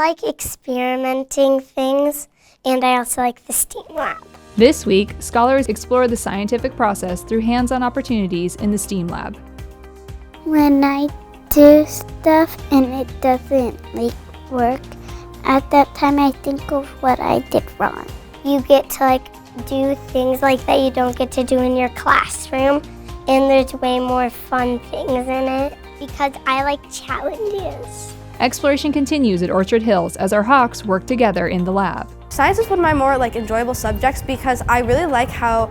like experimenting things, and I also like the STEAM lab. This week, scholars explore the scientific process through hands-on opportunities in the STEAM lab. When I do stuff and it doesn't work, at that time I think of what I did wrong. You get to do things like that you don't get to do in your classroom, and there's way more fun things in it because I like challenges. Exploration continues at Orchard Hills as our Hawks work together in the lab. Science is one of my more enjoyable subjects because I really like how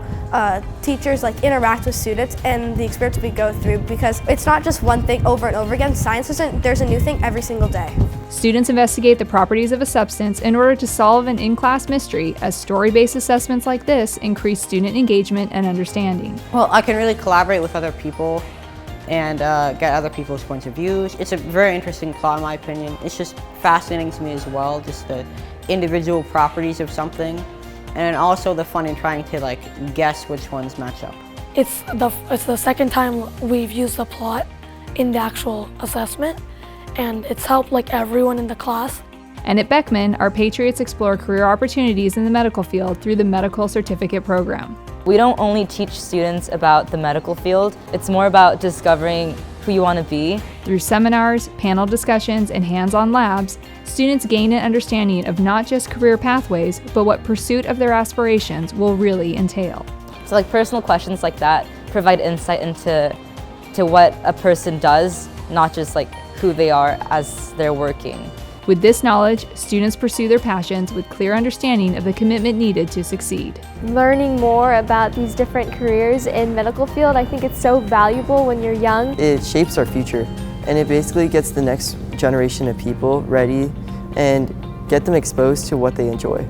teachers interact with students and the experience we go through, because it's not just one thing over and over again. Science isn't, there's a new thing every single day. Students investigate the properties of a substance in order to solve an in-class mystery, as story-based assessments like this increase student engagement and understanding. Well, I can really collaborate with other people and get other people's points of views. It's a very interesting plot in my opinion. It's just fascinating to me as well, just the individual properties of something, and also the fun in trying to guess which ones match up. It's the second time we've used the plot in the actual assessment, and it's helped everyone in the class. And at Beckman, our Patriots explore career opportunities in the medical field through the Medical Certificate Program. We don't only teach students about the medical field, it's more about discovering who you want to be. Through seminars, panel discussions, and hands-on labs, students gain an understanding of not just career pathways, but what pursuit of their aspirations will really entail. So personal questions like that provide insight into what a person does, not just who they are as they're working. With this knowledge, students pursue their passions with clear understanding of the commitment needed to succeed. Learning more about these different careers in medical field, I think it's so valuable when you're young. It shapes our future, and it basically gets the next generation of people ready and get them exposed to what they enjoy.